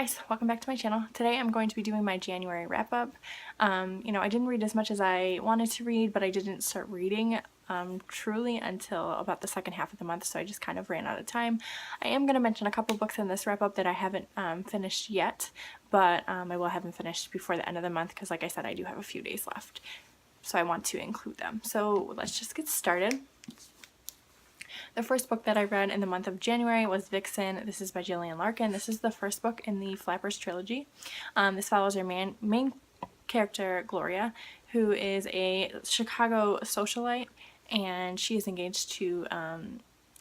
guys, welcome back to my channel. Today I'm going to be doing my January wrap-up. I didn't read as much as I wanted to read, but I didn't start reading truly until about the second half of the month, so I just kind of ran out of time. I am going to mention a couple books in this wrap-up that I haven't finished yet, but I will have them finished before the end of the month because, like I said, I do have a few days left, so I want to include them. So let's just get started. The first book that I read in the month of January was Vixen. This is by Gillian Larkin. This is the first book in the Flappers trilogy. This follows our main character, Gloria, who is a Chicago socialite, and she is engaged to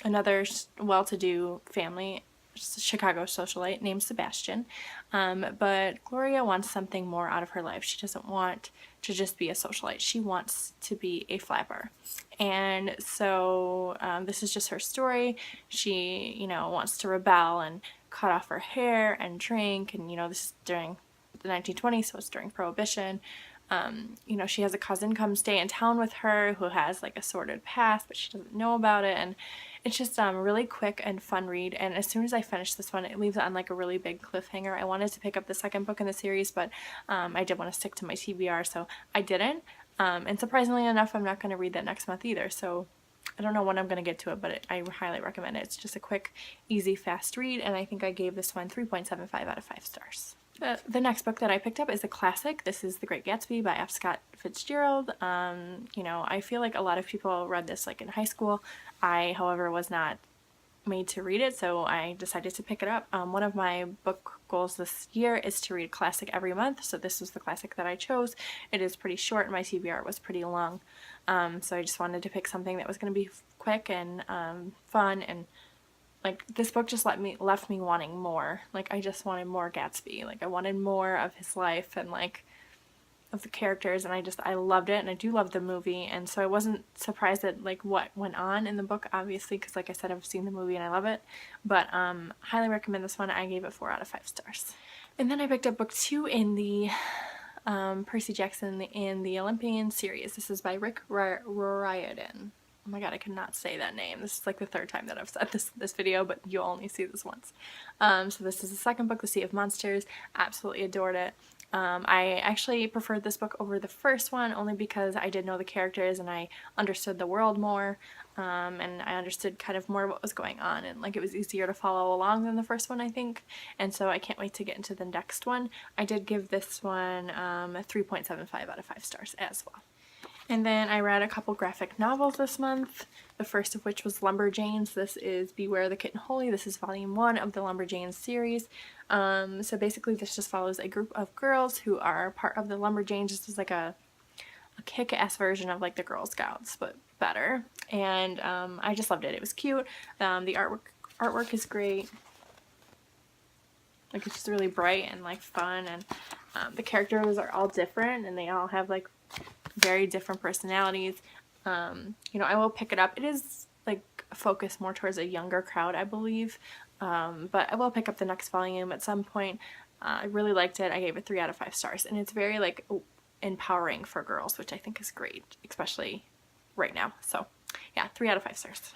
another well-to-do family, Chicago socialite named Sebastian, but Gloria wants something more out of her life. She doesn't want to just be a socialite. She wants to be a flapper. And so this is just her story. She, wants to rebel and cut off her hair and drink, and this is during the 1920s, so it's during Prohibition. She has a cousin come stay in town with her who has like a sordid past, but she doesn't know about it, and it's just a really quick and fun read. And as soon as I finish this one, it leaves it on like a really big cliffhanger. I wanted to pick up the second book in the series, but I did want to stick to my TBR, so I didn't. And surprisingly enough, I'm not going to read that next month either, so I don't know when I'm going to get to it, but I highly recommend it. It's just a quick, easy, fast read, and I think I gave this one 3.75 out of 5 stars. The next book that I picked up is a classic. This is The Great Gatsby by F. Scott Fitzgerald. I feel like a lot of people read this like in high school. I, however, was not made to read it, so I decided to pick it up. One of my book goals this year is to read a classic every month, so this was the classic that I chose. It is pretty short, and my TBR was pretty long, so I just wanted to pick something that was going to be quick and fun, and like this book just left me wanting more. Like I just wanted more Gatsby. Like I wanted more of his life and like of the characters, and I loved it, and I do love the movie, and so I wasn't surprised at like what went on in the book, obviously, because like I said, I've seen the movie and I love it, but highly recommend this one. I gave it 4 out of 5 stars. And then I picked up book 2 in the Percy Jackson and the Olympian series. This is by Rick Riordan. Oh my god, I cannot say that name. This is like the third time that I've said this video, but you'll only see this once. So this is the second book, The Sea of Monsters. Absolutely adored it. I actually preferred this book over the first one only because I did know the characters and I understood the world more, and I understood kind of more what was going on, and like it was easier to follow along than the first one, I think, and so I can't wait to get into the next one. I did give this one a 3.75 out of 5 stars as well. And then I read a couple graphic novels this month, the first of which was Lumberjanes. This is Beware the Kitten Holy. This is volume 1 of the Lumberjanes series. So basically this just follows a group of girls who are part of the Lumberjanes. This is like a kick-ass version of like the Girl Scouts, but better. And I just loved it. It was cute. The artwork is great. Like it's just really bright and like fun, and the characters are all different and they all have like very different personalities. I will pick it up. It is like focused more towards a younger crowd, I believe, but I will pick up the next volume at some point. I really liked it. I gave it 3 out of 5 stars, and it's very like empowering for girls, which I think is great, especially right now. So yeah, 3 out of 5 stars.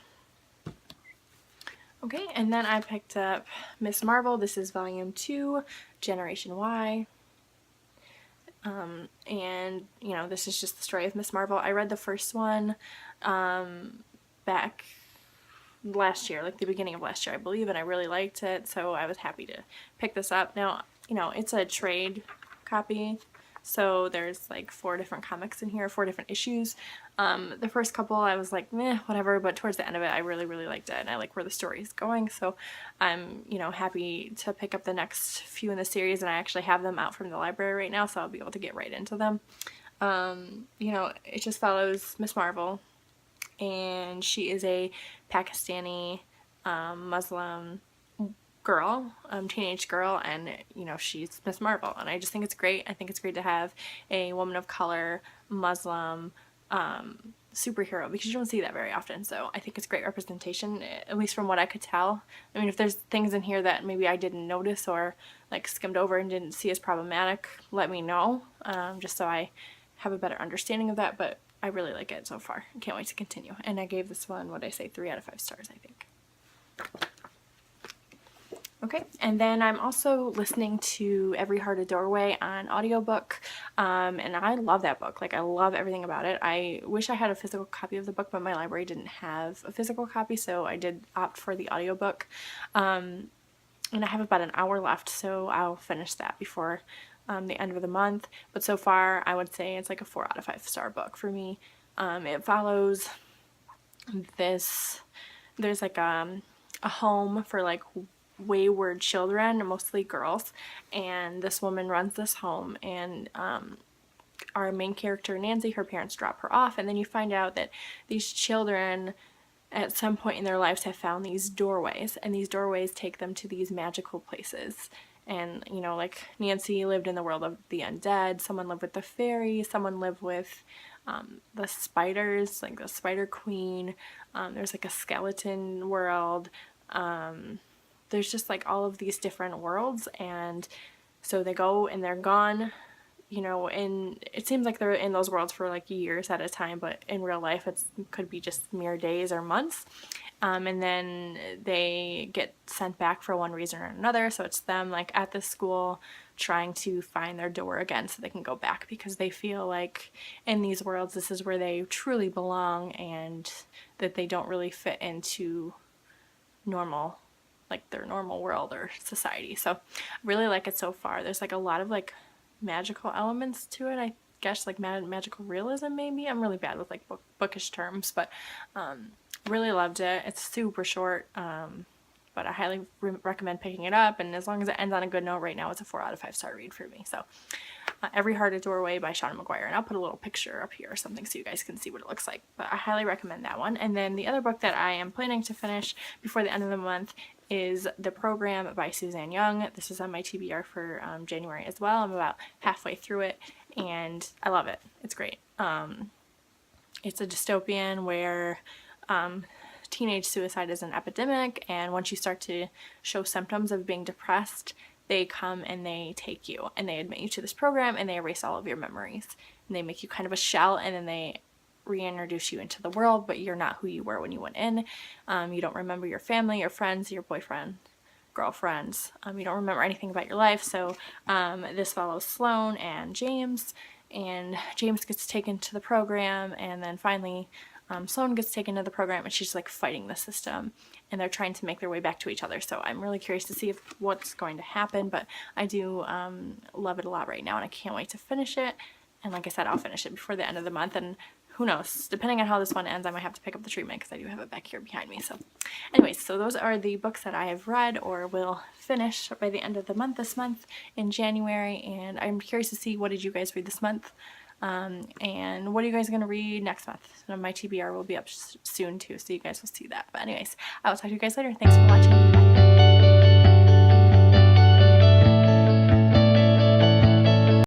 Okay, and then I picked up Miss Marvel. This is volume 2, Generation Y. And this is just the story of Miss Marvel. I read the first one back last year, like the beginning of last year, I believe, and I really liked it, so I was happy to pick this up. Now, it's a trade copy, so there's like 4 different comics in here, 4 different issues. The first couple I was like, meh, whatever, but towards the end of it I really, really liked it, and I like where the story is going, so I'm, happy to pick up the next few in the series, and I actually have them out from the library right now, so I'll be able to get right into them. It just follows Miss Marvel, and she is a Pakistani Muslim girl, teenage girl, and she's Miss Marvel, and I just think it's great. I think it's great to have a woman of color Muslim superhero, because you don't see that very often, so I think it's great representation, at least from what I could tell. I mean, if there's things in here that maybe I didn't notice or like skimmed over and didn't see as problematic, let me know, just so I have a better understanding of that, but I really like it so far. I can't wait to continue, and I gave this one, what did I say, 3 out of 5 stars, I think. Okay, and then I'm also listening to Every Heart a Doorway on audiobook, and I love that book. Like, I love everything about it. I wish I had a physical copy of the book, but my library didn't have a physical copy, so I did opt for the audiobook. And I have about an hour left, so I'll finish that before the end of the month. But so far, I would say it's like a 4 out of 5 star book for me. It follows this, there's like a home for like wayward children, mostly girls, and this woman runs this home, and our main character Nancy, her parents drop her off, and then you find out that these children at some point in their lives have found these doorways, and these doorways take them to these magical places. And, you know, like Nancy lived in the world of the undead, someone lived with the fairies, someone lived with the spiders, like the spider queen, there's like a skeleton world, there's just like all of these different worlds, and so they go and they're gone, you know, and it seems like they're in those worlds for like years at a time, but in real life it could be just mere days or months. And then they get sent back for one reason or another, so it's them like at the school trying to find their door again so they can go back, because they feel like in these worlds this is where they truly belong, and that they don't really fit into normal, like their normal world or society. So I really like it so far. There's like a lot of like magical elements to it, I guess, like magical realism maybe. I'm really bad with like bookish terms, but really loved it. It's super short, but I highly recommend picking it up, and as long as it ends on a good note, right now it's a 4 out of 5 star read for me. So Every Heart a Doorway by Shauna McGuire, and I'll put a little picture up here or something so you guys can see what it looks like, but I highly recommend that one. And then the other book that I am planning to finish before the end of the month is The Program by Suzanne Young. This is on my TBR for January as well. I'm about halfway through it, and I love it. It's great. It's a dystopian where teenage suicide is an epidemic, and once you start to show symptoms of being depressed, they come and they take you and they admit you to this program, and they erase all of your memories, and they make you kind of a shell, and then they reintroduce you into the world, but you're not who you were when you went in. You don't remember your family, your friends, your boyfriend, girlfriends. You don't remember anything about your life. So this follows Sloane and James gets taken to the program, and then finally Sloane gets taken to the program, and she's like fighting the system, and they're trying to make their way back to each other. So I'm really curious to see what's going to happen, but I do love it a lot right now, and I can't wait to finish it. And like I said, I'll finish it before the end of the month, and who knows, depending on how this one ends, I might have to pick up the treatment, because I do have it back here behind me. So anyways, so those are the books that I have read or will finish by the end of the month this month in January, and I'm curious to see, what did you guys read this month? And what are you guys going to read next month? My TBR will be up soon too, so you guys will see that. But anyways, I will talk to you guys later. Thanks for watching. Bye.